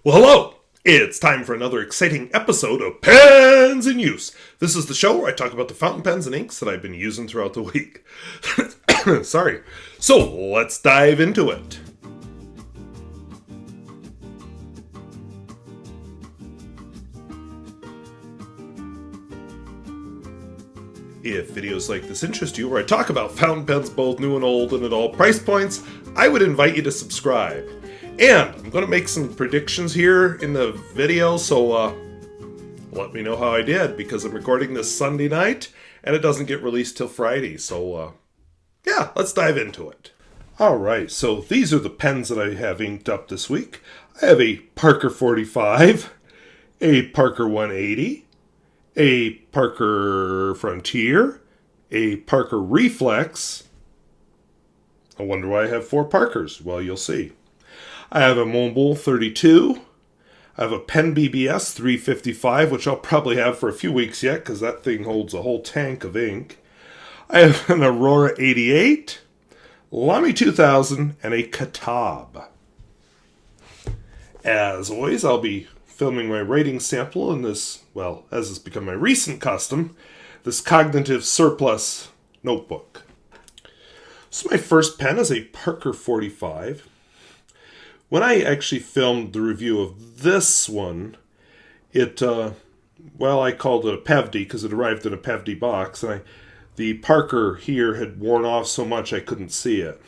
Well, hello! It's time for another exciting episode of Pens in Use. This is the show where I talk about the fountain pens and inks that I've been using throughout the week. Sorry. So, let's dive into it. If videos like this interest you, where I talk about fountain pens both new and old and at all price points, I would invite you to subscribe. And I'm going to make some predictions here in the video, so let me know how I did, because I'm recording this Sunday night, and it doesn't get released till Friday, so yeah, let's dive into it. Alright, so these are the pens that I have inked up this week. I have a Parker 45, a Parker 180, a Parker Frontier, a Parker Reflex. I wonder why I have 4 Parkers. Well, you'll see. I have a Montblanc 32. I have a PenBBS 355, which I'll probably have for a few weeks yet, because that thing holds a whole tank of ink. I have an Aurora 88, Lamy 2000, and a Katab. As always, I'll be filming my writing sample in this, well, as has become my recent custom, this Cognitive Surplus notebook. So my first pen is a Parker 45. When I actually filmed the review of this one, I called it a Pevdi because it arrived in a Pevdi box, and the Parker here had worn off so much I couldn't see it.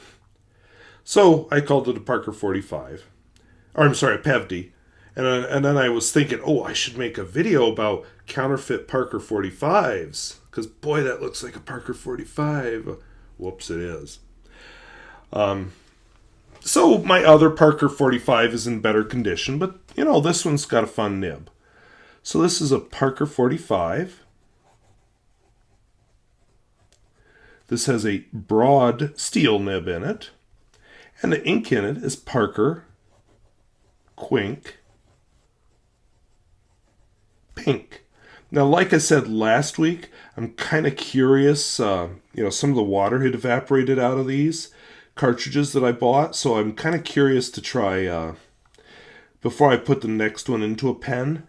So I called it a Parker 45. Or I'm sorry, a Pevdi. And then I was thinking, I should make a video about counterfeit Parker 45s, because boy, that looks like a Parker 45. Whoops, it is. So my other Parker 45 is in better condition, but this one's got a fun nib. So this is a Parker 45. This has a broad steel nib in it, and the ink in it is Parker Quink Pink. Now, like I said last week, I'm kind of curious. Some of the water had evaporated out of these cartridges that I bought, so I'm kind of curious to try, before I put the next one into a pen,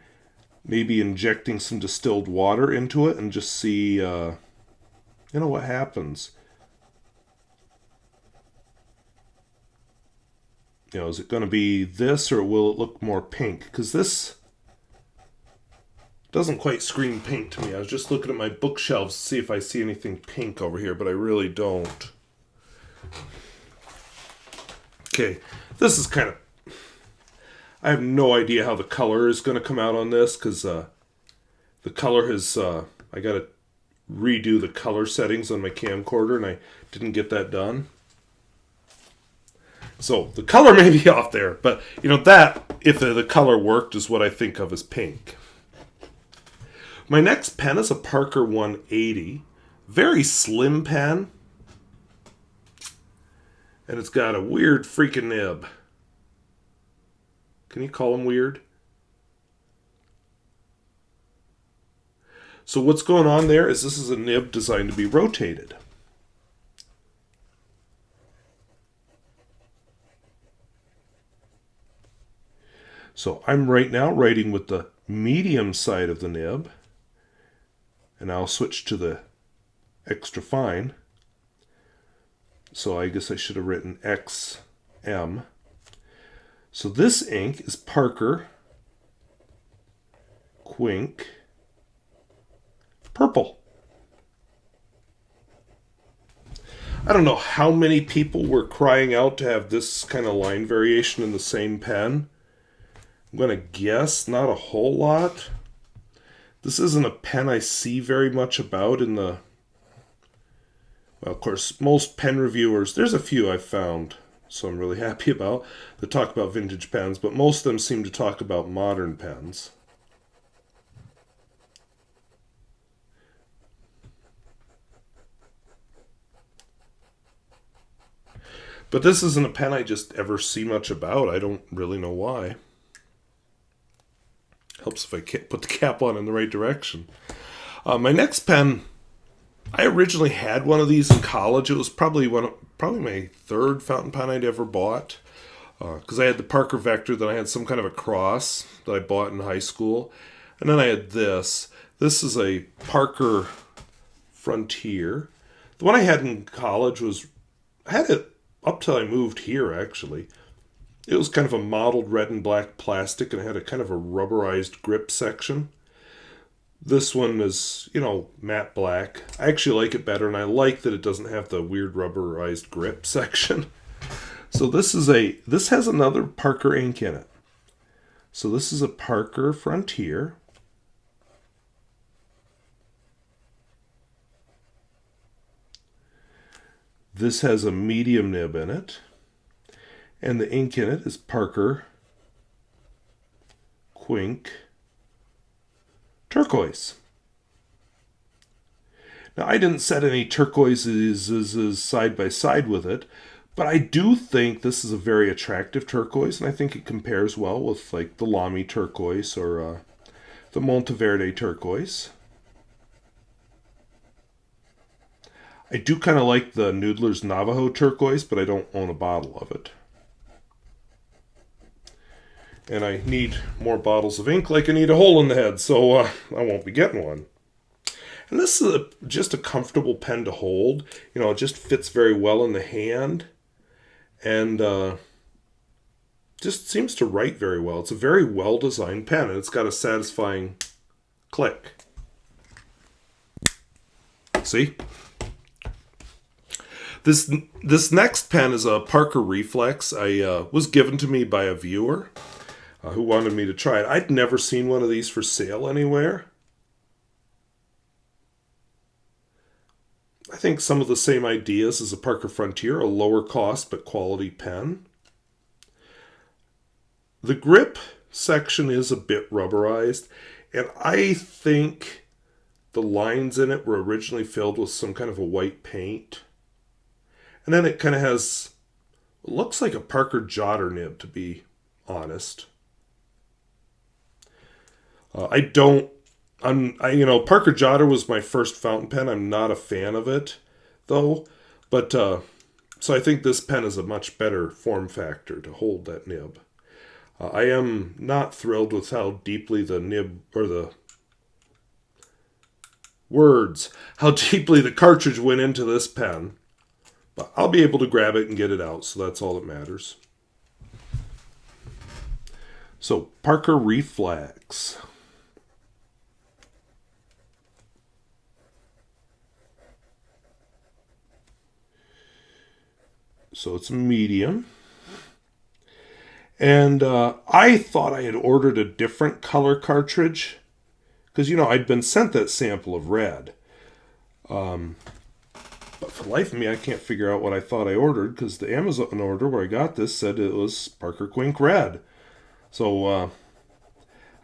maybe injecting some distilled water into it and just see, what happens. Is it going to be this, or will it look more pink? Because this doesn't quite scream pink to me. I was just looking at my bookshelves to see if I see anything pink over here, but I really don't. Okay, this is kind of... I have no idea how the color is going to come out on this, because the color has... I got to redo the color settings on my camcorder, and I didn't get that done. So, the color may be off there, but, that, if the color worked, is what I think of as pink. My next pen is a Parker 180. Very slim pen. And it's got a weird freaking nib. Can you call them weird? So what's going on there is this is a nib designed to be rotated. So I'm right now writing with the medium side of the nib. And I'll switch to the extra fine. So I guess I should have written XM. So this ink is Parker Quink Purple. I don't know how many people were crying out to have this kind of line variation in the same pen. I'm going to guess not a whole lot. This isn't a pen I see very much about in the... Well, of course, most pen reviewers, there's a few I've found, so I'm really happy about, that talk about vintage pens, but most of them seem to talk about modern pens. But this isn't a pen I just ever see much about. I don't really know why. Helps if I put the cap on in the right direction. My next pen... I originally had one of these in college. It was probably my third fountain pen I'd ever bought. because I had the Parker Vector, then I had some kind of a cross that I bought in high school, and then I had this. This is a Parker Frontier. The one I had in college I had it up till I moved here, actually. It was kind of a mottled red and black plastic, and it had a kind of a rubberized grip section. This one is, matte black. I actually like it better, and I like that it doesn't have the weird rubberized grip section. So this has another Parker ink in it. So this is a Parker Frontier. This has a medium nib in it. And the ink in it is Parker Quink Turquoise. Now, I didn't set any turquoises side by side with it, but I do think this is a very attractive turquoise, and I think it compares well with like the Lamy turquoise or the Monteverde turquoise. I do kind of like the Noodler's Navajo turquoise, but I don't own a bottle of it. And I need more bottles of ink like I need a hole in the head, so I won't be getting one. And this is just a comfortable pen to hold. It just fits very well in the hand. And just seems to write very well. It's a very well-designed pen, and it's got a satisfying click. See? This next pen is a Parker Reflex. Was given to me by a viewer who wanted me to try it. I'd never seen one of these for sale anywhere. I think some of the same ideas as a Parker Frontier, a lower cost but quality pen. The grip section is a bit rubberized, and I think the lines in it were originally filled with some kind of a white paint. And then it kind of looks like a Parker Jotter nib, to be honest. Parker Jotter was my first fountain pen. I'm not a fan of it, though. But, so I think this pen is a much better form factor to hold that nib. I am not thrilled with how deeply the nib, or how deeply the cartridge went into this pen. But I'll be able to grab it and get it out, so that's all that matters. So, Parker Reflex. So it's medium. And I thought I had ordered a different color cartridge, because, I'd been sent that sample of red. But for the life of me, I can't figure out what I thought I ordered, because the Amazon order where I got this said it was Parker Quink Red. So,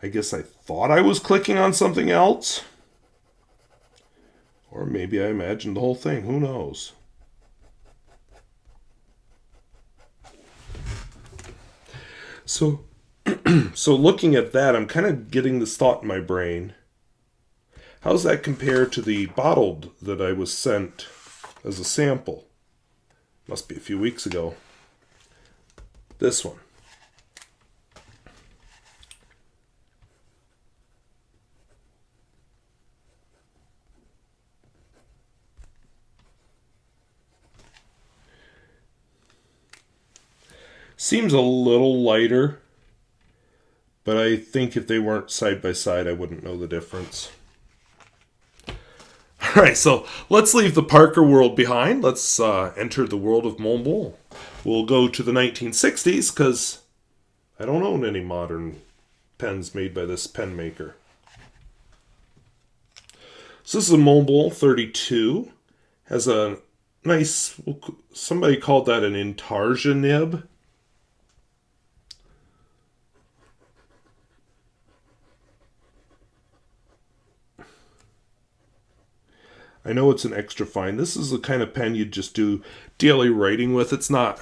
I guess I thought I was clicking on something else. Or maybe I imagined the whole thing. Who knows? So, looking at that, I'm kind of getting this thought in my brain. How's that compare to the bottled that I was sent as a sample? Must be a few weeks ago. This one. Seems a little lighter, but I think if they weren't side by side, I wouldn't know the difference. All right, so let's leave the Parker world behind. Let's enter the world of Montblanc. We'll go to the 1960s, because I don't own any modern pens made by this pen maker. So this is a Montblanc 32. Has a nice, somebody called that an intarsia nib. I know it's an extra fine. This is the kind of pen you'd just do daily writing with. It's not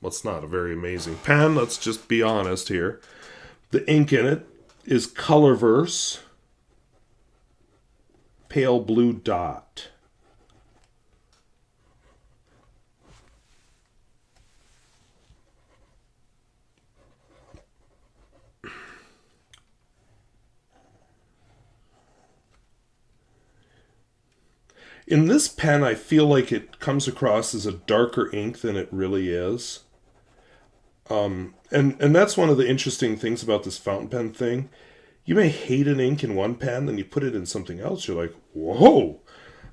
a very amazing pen. Let's just be honest here. The ink in it is Colorverse Pale Blue Dot. In this pen, I feel like it comes across as a darker ink than it really is. And that's one of the interesting things about this fountain pen thing. You may hate an ink in one pen, and you put it in something else, you're like, whoa!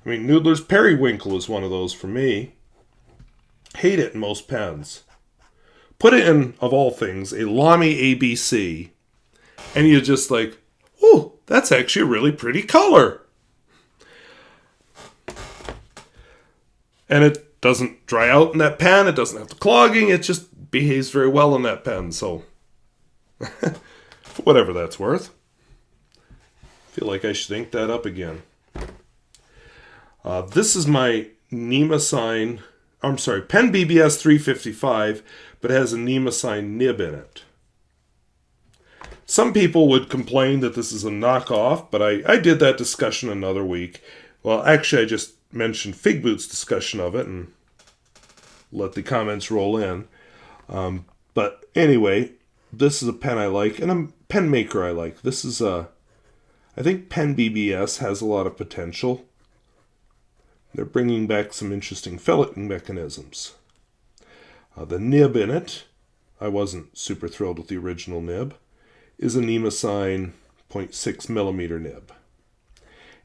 I mean, Noodler's Periwinkle is one of those for me. Hate it in most pens. Put it in, of all things, a Lamy ABC, and you're just like, oh, that's actually a really pretty color. And it doesn't dry out in that pen, it doesn't have the clogging, it just behaves very well in that pen, so for whatever that's worth. Feel like I should ink that up again. This is my PenBBS 355, but it has a Nemosine nib in it. Some people would complain that this is a knockoff, but I did that discussion another week. Well, actually, I just mentioned Figboot's discussion of it and let the comments roll in. But anyway, this is a pen I like, and a pen maker I like. This is I think PenBBS has a lot of potential. They're bringing back some interesting filleting mechanisms. The nib in it, I wasn't super thrilled with the original nib, is a Nemosine 0.6mm nib.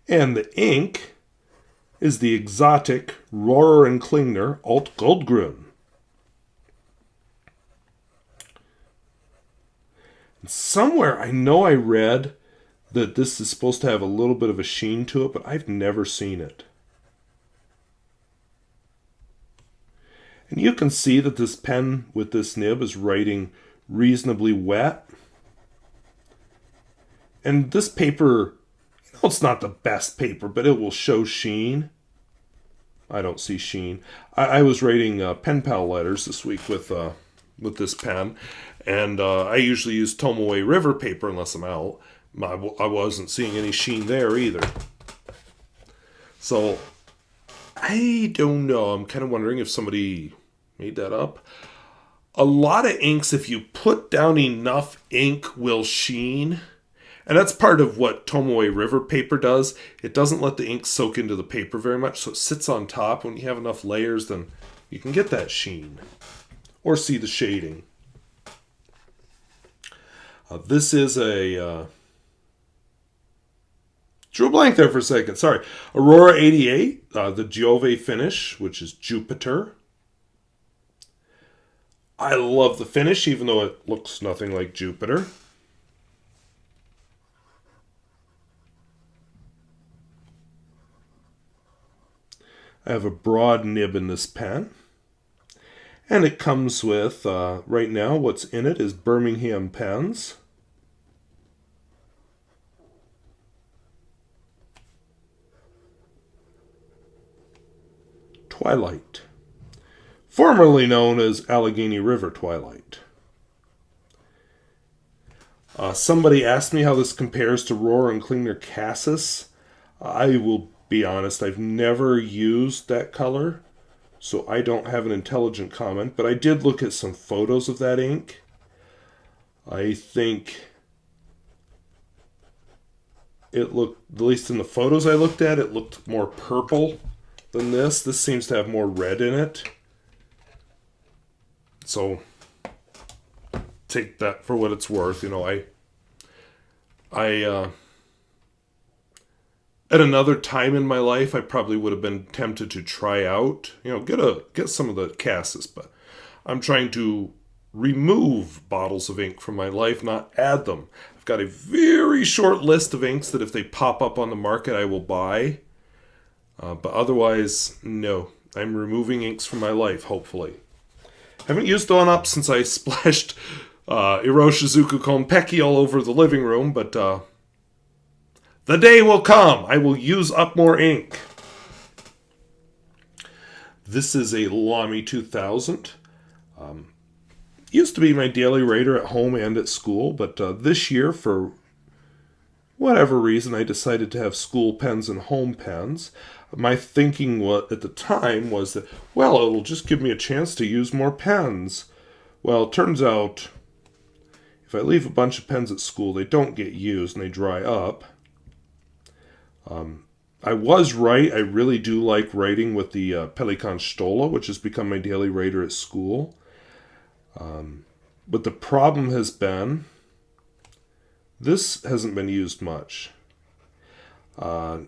And the ink is the exotic Rohrer and Klingner Alt-goldgrün. Somewhere I know I read that this is supposed to have a little bit of a sheen to it, but I've never seen it. And you can see that this pen with this nib is writing reasonably wet. And this paper, it's not the best paper, but it will show sheen. I don't see sheen. I was writing pen pal letters this week with this pen, and I usually use Tomoe River paper unless I'm out. I wasn't seeing any sheen there either. So I don't know. I'm kind of wondering if somebody made that up. A lot of inks, if you put down enough ink, will sheen. And that's part of what Tomoe River paper does. It doesn't let the ink soak into the paper very much, so it sits on top. When you have enough layers, then you can get that sheen or see the shading. This is a... drew a blank there for a second. Sorry. Aurora 88, the Giove finish, which is Jupiter. I love the finish, even though it looks nothing like Jupiter. I have a broad nib in this pen. And it comes with, right now, what's in it is Birmingham pens. Twilight, formerly known as Allegheny River Twilight. Somebody asked me how this compares to Rohrer and Klingner Cassis. I will be honest, I've never used that color, so I don't have an intelligent comment, but I did look at some photos of that ink. I think it looked, at least in the photos I looked at, it looked more purple than this. This seems to have more red in it. So take that for what it's worth. You know, I at another time in my life, I probably would have been tempted to try out, you know, get some of the Cassis, but I'm trying to remove bottles of ink from my life, not add them. I've got a very short list of inks that if they pop up on the market, I will buy. But otherwise, no. I'm removing inks from my life, hopefully. Haven't used one up since I splashed Iroshizuku Konpeki all over the living room, but the day will come. I will use up more ink. This is a Lamy 2000. Used to be my daily writer at home and at school, but this year, for whatever reason, I decided to have school pens and home pens. My thinking at the time was that, well, it'll just give me a chance to use more pens. Well, it turns out, if I leave a bunch of pens at school, they don't get used and they dry up. I was right. I really do like writing with the Pelikan Stola, which has become my daily writer at school. But the problem has been, this hasn't been used much. At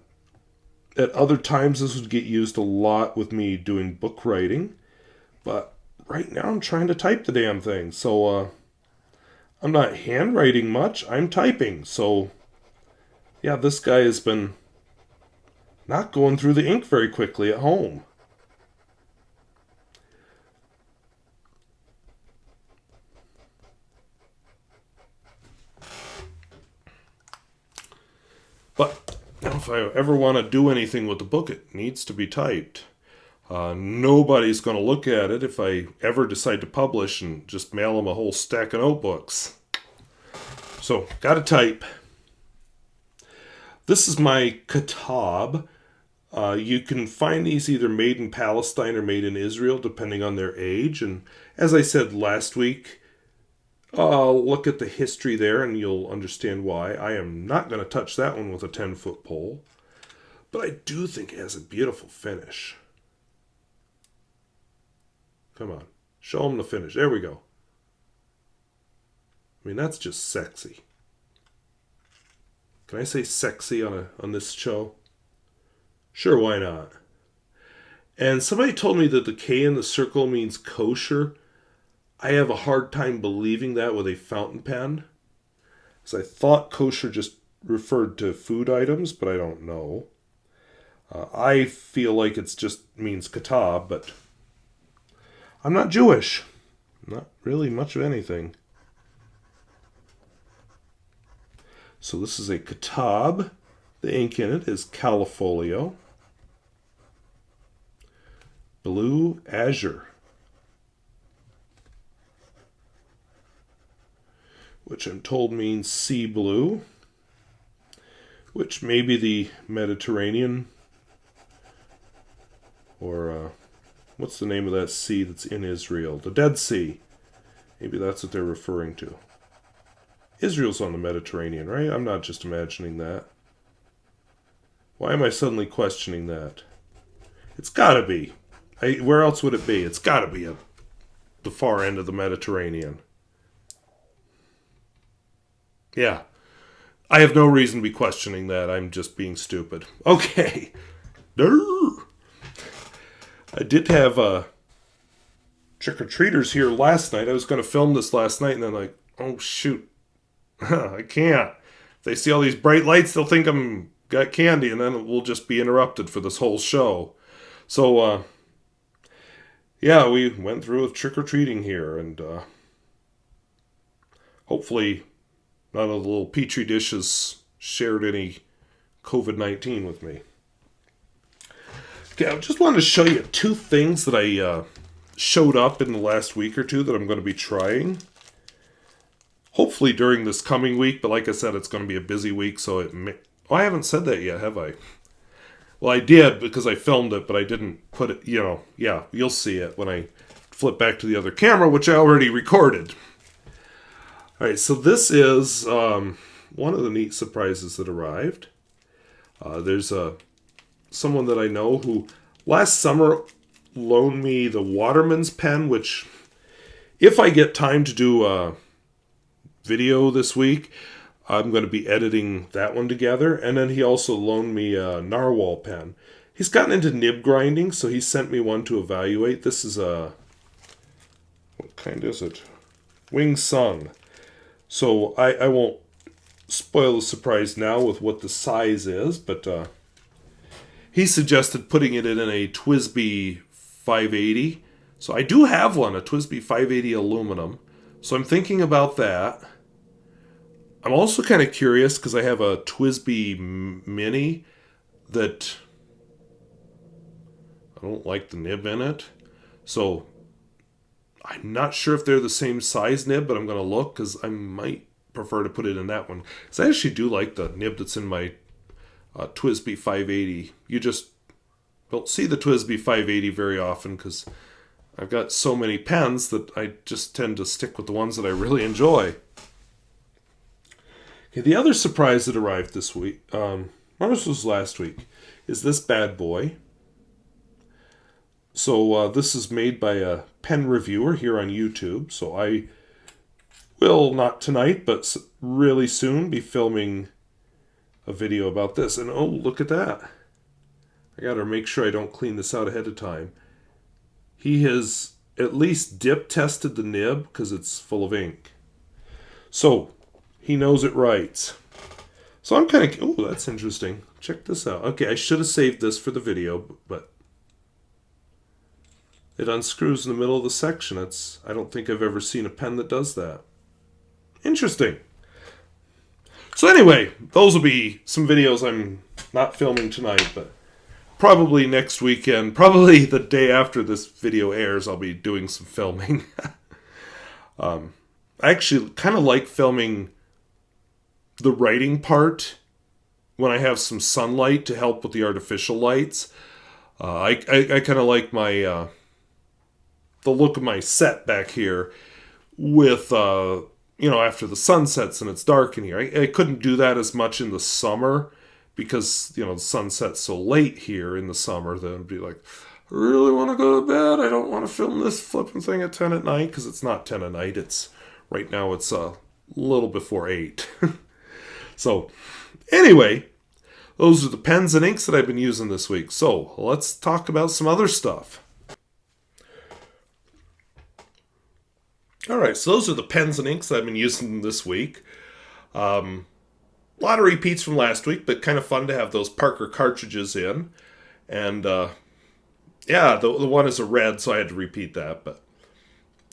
other times, this would get used a lot with me doing book writing. But right now, I'm trying to type the damn thing. So, I'm not handwriting much. I'm typing. So, yeah, this guy has been not going through the ink very quickly at home. But now if I ever want to do anything with the book, it needs to be typed. Nobody's going to look at it if I ever decide to publish and just mail them a whole stack of notebooks. So, gotta type. This is my Katab. You can find these either made in Palestine or made in Israel, depending on their age. And as I said last week, look at the history there and you'll understand why. I am not going to touch that one with a 10-foot pole. But I do think it has a beautiful finish. Come on. Show them the finish. There we go. I mean, that's just sexy. Can I say sexy on this show? Sure, why not? And somebody told me that the K in the circle means kosher. I have a hard time believing that with a fountain pen. So I thought kosher just referred to food items, but I don't know. I feel like it just means Katab, but I'm not Jewish. Not really much of anything. So this is a Katab. The ink in it is Callifolio. Bleu Azur, which I'm told means sea blue, which may be the Mediterranean, or what's the name of that sea that's in Israel? The Dead Sea. Maybe that's what they're referring to. Israel's on the Mediterranean, right? I'm not just imagining that. Why am I suddenly questioning that? It's gotta be. Where else would it be? It's gotta be at the far end of the Mediterranean. Yeah. I have no reason to be questioning that. I'm just being stupid. Okay. I did have trick-or-treaters here last night. I was going to film this last night, and then like, oh, shoot. I can't. If they see all these bright lights, they'll think I'm got candy, and then we'll just be interrupted for this whole show. So, yeah, we went through with trick-or-treating here, and hopefully none of the little petri dishes shared any COVID-19 with me. Okay, I just wanted to show you two things that I showed up in the last week or two that I'm going to be trying. Hopefully during this coming week, but like I said, it's going to be a busy week, so it may... Oh, I haven't said that yet, have I? Well, I did because I filmed it, but I didn't put it, yeah, you'll see it when I flip back to the other camera, which I already recorded. All right, so this is one of the neat surprises that arrived. There's someone that I know who last summer loaned me the Waterman's pen, which if I get time to do a video this week, I'm going to be editing that one together. And then he also loaned me a Narwhal pen. He's gotten into nib grinding, so he sent me one to evaluate. This is a... What kind is it? Wing Sung. So I won't spoil the surprise now with what the size is, but he suggested putting it in a TWSBI 580. So I do have one, a TWSBI 580 aluminum. So I'm thinking about that. I'm also kind of curious because I have a TWSBI Mini that I don't like the nib in it. So I'm not sure if they're the same size nib, but I'm going to look because I might prefer to put it in that one. Because I actually do like the nib that's in my TWSBI 580. You just don't see the TWSBI 580 very often because I've got so many pens that I just tend to stick with the ones that I really enjoy. Okay, the other surprise that arrived this week, or this was last week, is this bad boy. So this is made by a pen reviewer here on YouTube. So I will, not tonight, but really soon be filming a video about this. And oh, look at that. I gotta make sure I don't clean this out ahead of time. He has at least dip tested the nib because it's full of ink. So he knows it writes. So I'm kind of, oh, that's interesting. Check this out. Okay, I should have saved this for the video, but it unscrews in the middle of the section. I don't think I've ever seen a pen that does that. Interesting. So anyway, those will be some videos I'm not filming tonight, but probably next weekend, probably the day after this video airs, I'll be doing some filming. I actually kind of like filming the writing part when I have some sunlight to help with the artificial lights. I kind of like my the look of my set back here with after the sun sets and it's dark in here. I couldn't do that as much in the summer because the sun sets so late here in the summer. Then it'd be like, I really want to go to bed. I don't want to film this flipping thing at 10 at night because it's not 10 at night. It's right now it's a little before 8. So anyway, those are the pens and inks that I've been using this week. So let's talk about some other stuff. Alright, so those are the pens and inks that I've been using this week. A lot of repeats from last week, but kind of fun to have those Parker cartridges in. And yeah, the one is a red, so I had to repeat that. But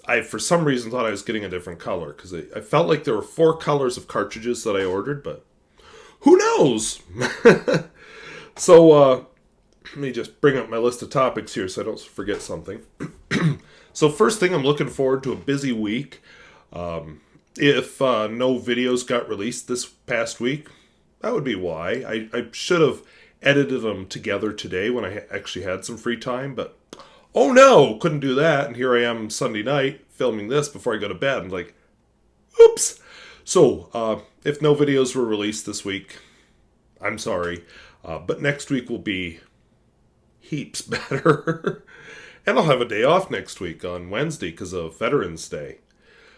I, for some reason, thought I was getting a different color, because I felt like there were 4 colors of cartridges that I ordered, but who knows? So, let me just bring up my list of topics here so I don't forget something. So first thing, I'm looking forward to a busy week. If no videos got released this past week, that would be why. I should have edited them together today when I actually had some free time, but oh no, couldn't do that. And here I am Sunday night filming this before I go to bed. I'm like, oops. So if no videos were released this week, I'm sorry. But next week will be heaps better. And I'll have a day off next week on Wednesday because of Veterans Day.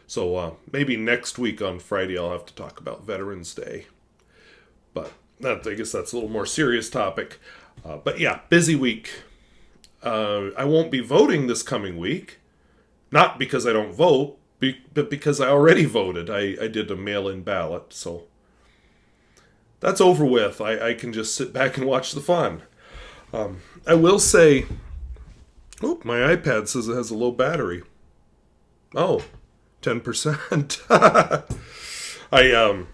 So maybe next week on Friday I'll have to talk about Veterans Day. But I guess that's a little more serious topic. But yeah, busy week. I won't be voting this coming week. Not because I don't vote, but because I already voted. I did a mail-in ballot, so that's over with. I can just sit back and watch the fun. I will say, oh, my iPad says it has a low battery. Oh, 10%. I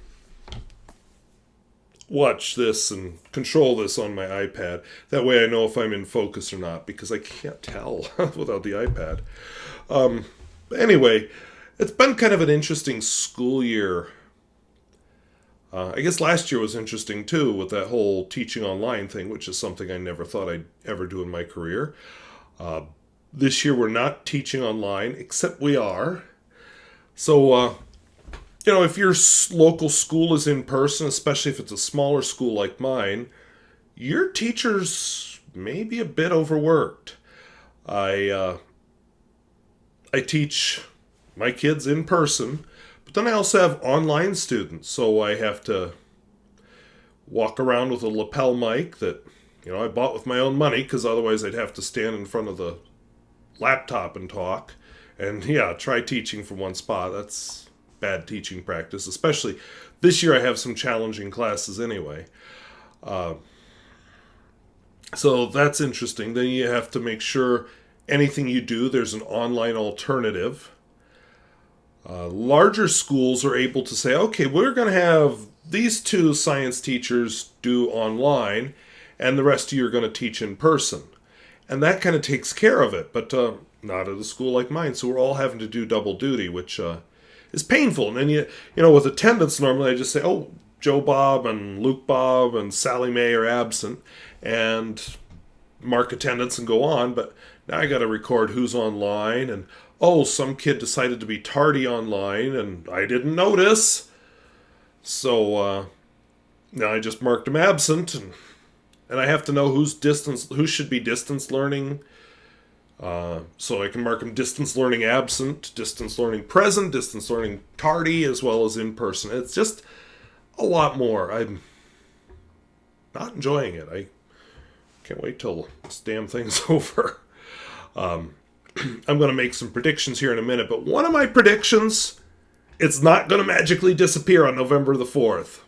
watch this and control this on my iPad. That way I know if I'm in focus or not, because I can't tell without the iPad. Anyway, it's been kind of an interesting school year. I guess last year was interesting too with that whole teaching online thing, which is something I never thought I'd ever do in my career. This year we're not teaching online, except we are. So, if your local school is in person, especially if it's a smaller school like mine, your teachers may be a bit overworked. I teach my kids in person, but then I also have online students, so I have to walk around with a lapel mic that, I bought with my own money, because otherwise I'd have to stand in front of the laptop and talk. And yeah, try teaching from one spot. That's bad teaching practice, especially this year I have some challenging classes anyway. So that's interesting. Then you have to make sure anything you do, there's an online alternative. Larger schools are able to say, okay, we're going to have these 2 science teachers do online, and the rest of you are going to teach in person. And that kind of takes care of it, but not at a school like mine. So we're all having to do double duty, which is painful. And then, with attendance, normally I just say, oh, Joe Bob and Luke Bob and Sally Mae are absent, and mark attendance and go on. But now I got to record who's online, and oh, some kid decided to be tardy online, and I didn't notice. So Now I just marked them absent, and I have to know who should be distance learning. So I can mark them distance learning absent, distance learning present, distance learning tardy, as well as in person. It's just a lot more. I'm not enjoying it. I can't wait till this damn thing's over. I'm going to make some predictions here in a minute, but one of my predictions, it's not going to magically disappear on November the 4th.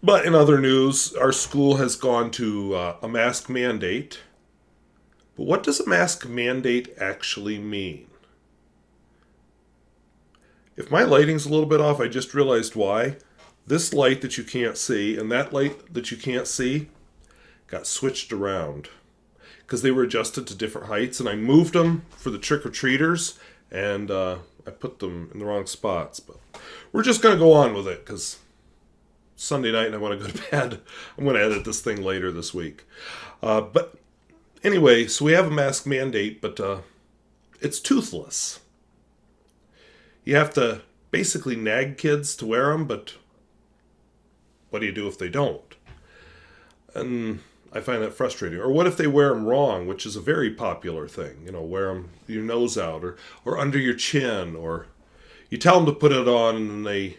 But in other news, our school has gone to a mask mandate. But what does a mask mandate actually mean? If my lighting's a little bit off, I just realized why. This light that you can't see and that light that you can't see got switched around because they were adjusted to different heights, and I moved them for the trick-or-treaters, and I put them in the wrong spots. But we're just going to go on with it because Sunday night and I want to go to bed. I'm going to edit this thing later this week. But anyway, so we have a mask mandate, but it's toothless. You have to basically nag kids to wear them, but what do you do if they don't? And I find that frustrating. Or what if they wear them wrong, which is a very popular thing. You know, wear them your nose out or under your chin, or you tell them to put it on and then they,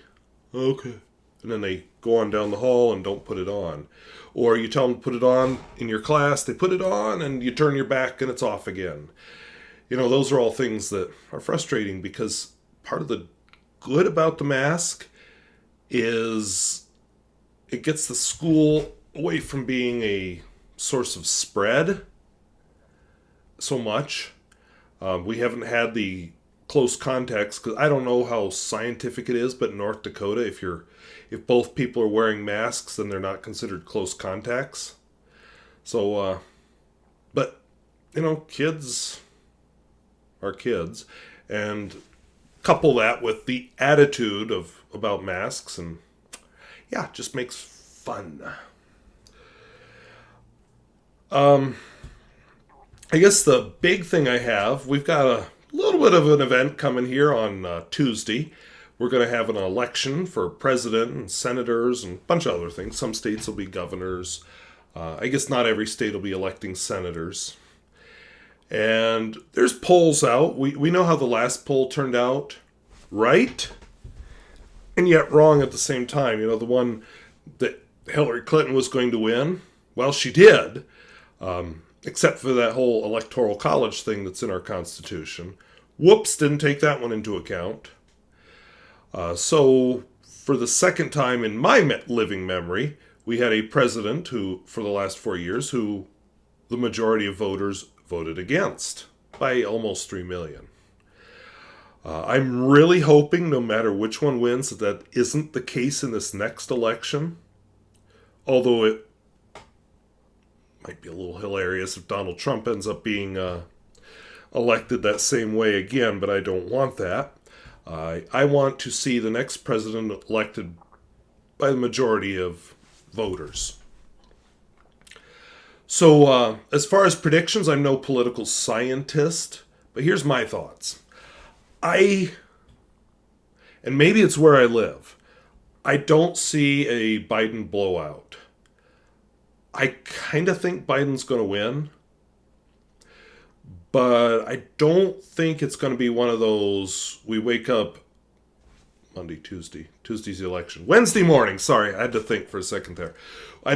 okay. And then they go on down the hall and don't put it on. Or you tell them to put it on in your class, they put it on, and you turn your back and it's off again. You know, those are all things that are frustrating because part of the good about the mask is it gets the school away from being a source of spread so much. We haven't had the close contacts, because I don't know how scientific it is, but in North Dakota, if both people are wearing masks, then they're not considered close contacts. So, but, you know, kids are kids, and couple that with the attitude about masks, and yeah, it just makes fun. I guess the big thing we've got a little bit of an event coming here on Tuesday. We're going to have an election for president and senators and a bunch of other things. Some states will be governors. I guess not every state will be electing senators. And there's polls out. We know how the last poll turned out. Right? And yet wrong at the same time. You know, the one that Hillary Clinton was going to win. Well, she did. Except for that whole electoral college thing that's in our Constitution. Whoops, didn't take that one into account. So, for the second time in my living memory, we had a president who, for the last 4 years, who the majority of voters voted against by almost 3 million. I'm really hoping, no matter which one wins, that isn't the case in this next election. Although it might be a little hilarious if Donald Trump ends up being elected that same way again, but I don't want that. I want to see the next president elected by the majority of voters. So, as far as predictions, I'm no political scientist, but here's my thoughts. And maybe it's where I live, I don't see a Biden blowout. I kind of think Biden's going to win, but I don't think it's going to be one of those, we wake up Tuesday's the election. Wednesday morning, sorry, I had to think for a second there.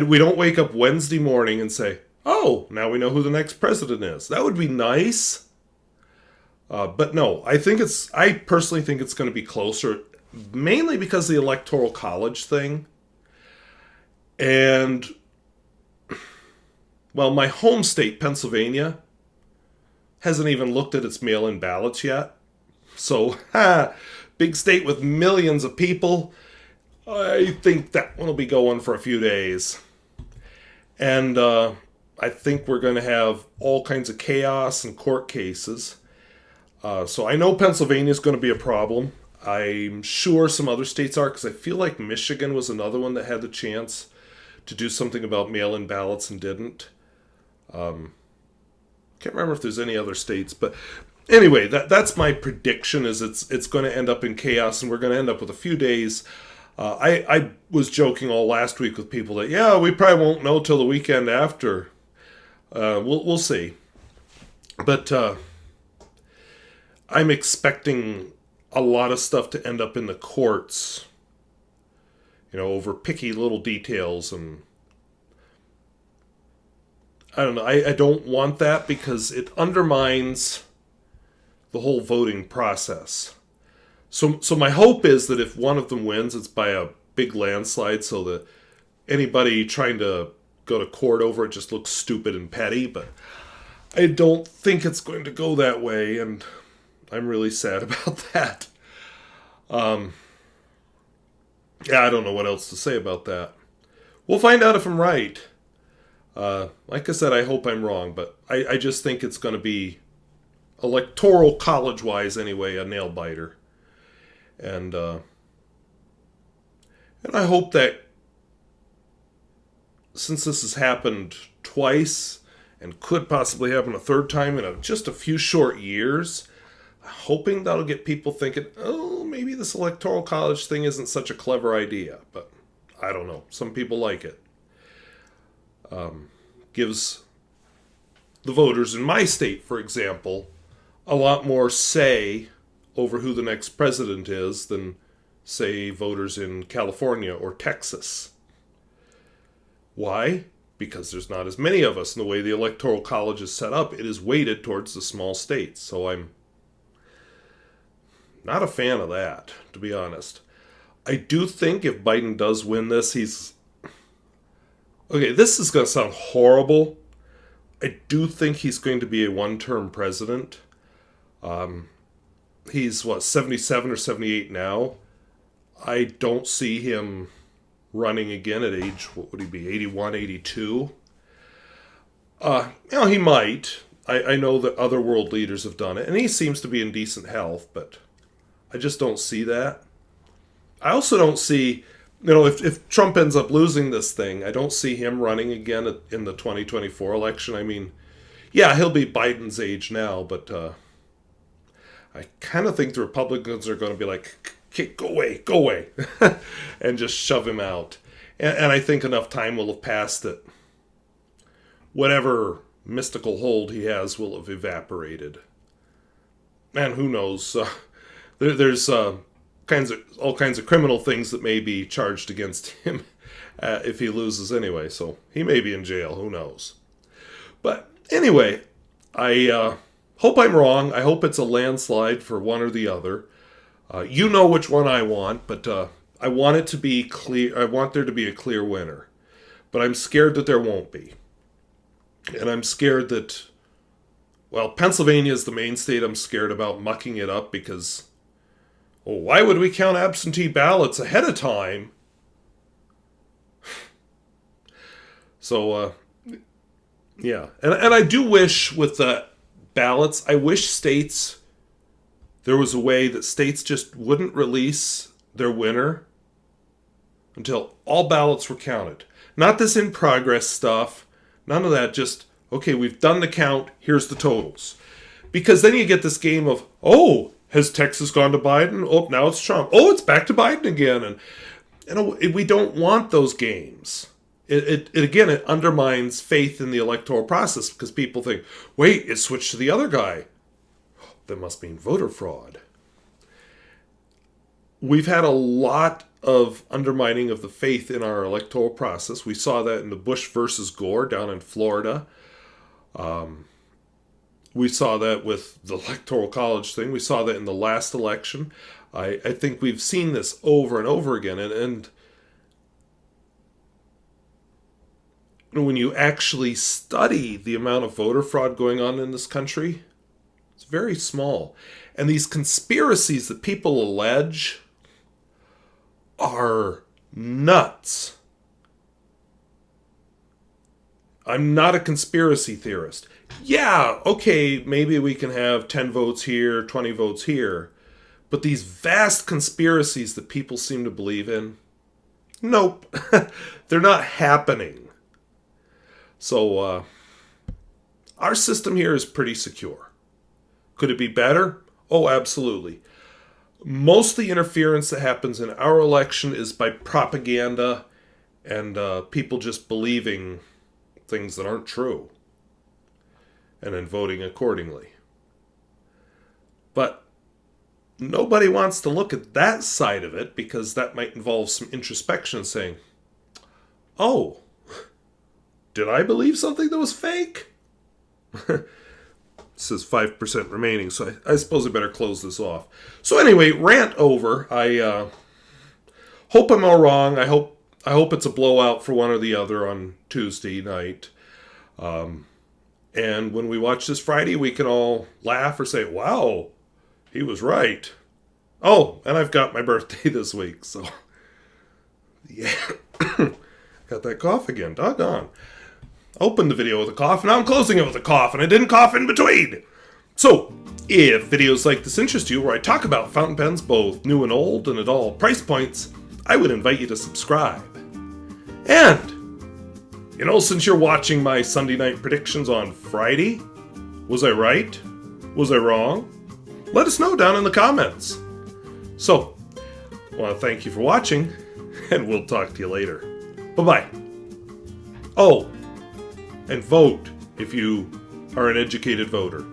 We don't wake up Wednesday morning and say, oh, now we know who the next president is. That would be nice. But no, I personally think it's going to be closer, mainly because of the electoral college thing. And, well, my home state, Pennsylvania, hasn't even looked at its mail-in ballots yet. So, big state with millions of people, I think that one will be going for a few days. And I think we're going to have all kinds of chaos and court cases. So I know Pennsylvania is going to be a problem. I'm sure some other states are, because I feel like Michigan was another one that had the chance to do something about mail-in ballots and didn't. Can't remember if there's any other states, but anyway, that's my prediction. Is it's going to end up in chaos, and we're going to end up with a few days. I was joking all last week with people that we probably won't know till the weekend after. We'll see, but I'm expecting a lot of stuff to end up in the courts. Over picky little details, and I don't know. I don't want that because it undermines the whole voting process. So my hope is that if one of them wins, it's by a big landslide, so that anybody trying to go to court over it just looks stupid and petty. But I don't think it's going to go that way, and I'm really sad about that. I don't know what else to say about that. We'll find out if I'm right. Like I said, I hope I'm wrong, but I just think it's going to be, electoral college-wise anyway, a nail-biter. And I hope that, since this has happened twice, and could possibly happen a third time in just a few short years, hoping that'll get people thinking, maybe this electoral college thing isn't such a clever idea. But I don't know. Some people like it. Gives the voters in my state, for example, a lot more say over who the next president is than, say, voters in California or Texas. Why? Because there's not as many of us. And the way the electoral college is set up, it is weighted towards the small states. So I'm not a fan of that, to be honest. I do think if Biden does win this, okay, this is going to sound horrible. I do think he's going to be a one-term president. He's, 77 or 78 now. I don't see him running again at age, what would he be, 81, 82? He might. I know that other world leaders have done it, and he seems to be in decent health, but I just don't see that. I also don't see, if Trump ends up losing this thing, I don't see him running again in the 2024 election. I mean, he'll be Biden's age now, but I kind of think the Republicans are going to be like, go away, and just shove him out. And I think enough time will have passed that whatever mystical hold he has will have evaporated. And who knows? There's all kinds of criminal things that may be charged against him if he loses anyway. So he may be in jail. Who knows? But anyway, I hope I'm wrong. I hope it's a landslide for one or the other. You know which one I want, but I want it to be clear. I want there to be a clear winner. But I'm scared that there won't be. And I'm scared that, Pennsylvania is the main state I'm scared about mucking it up because, why would we count absentee ballots ahead of time? So, And I do wish with the ballots, I wish there was a way that states just wouldn't release their winner until all ballots were counted. Not this in progress stuff. None of that. Just, okay, we've done the count. Here's the totals. Because then you get this game of, has Texas gone to Biden? Oh, now it's Trump. Oh, it's back to Biden again. And we don't want those games. It undermines faith in the electoral process because people think, wait, it switched to the other guy. That must mean voter fraud. We've had a lot of undermining of the faith in our electoral process. We saw that in the Bush versus Gore down in Florida. We saw that with the electoral college thing. We saw that in the last election. I think we've seen this over and over again. And when you actually study the amount of voter fraud going on in this country, it's very small. And these conspiracies that people allege are nuts. I'm not a conspiracy theorist. Okay, maybe we can have 10 votes here, 20 votes here. But these vast conspiracies that people seem to believe in, nope. They're not happening. So, our system here is pretty secure. Could it be better? Oh, absolutely. Most of the interference that happens in our election is by propaganda and people just believing things that aren't true and then voting accordingly. But nobody wants to look at that side of it because that might involve some introspection saying, oh, did I believe something that was fake? It says 5% remaining, so I suppose I better close this off. So anyway, rant over. I hope I'm all wrong. I hope it's a blowout for one or the other on Tuesday night. And when we watch this Friday, we can all laugh or say, wow, he was right. Oh, and I've got my birthday this week, so yeah. Got that cough again, doggone. Opened the video with a cough, and now I'm closing it with a cough, and I didn't cough in between. So, if videos like this interest you, where I talk about fountain pens, both new and old, and at all price points, I would invite you to subscribe. And, since you're watching my Sunday night predictions on Friday, was I right? Was I wrong? Let us know down in the comments. So, I want to thank you for watching, and we'll talk to you later. Bye-bye. Oh, and vote if you are an educated voter.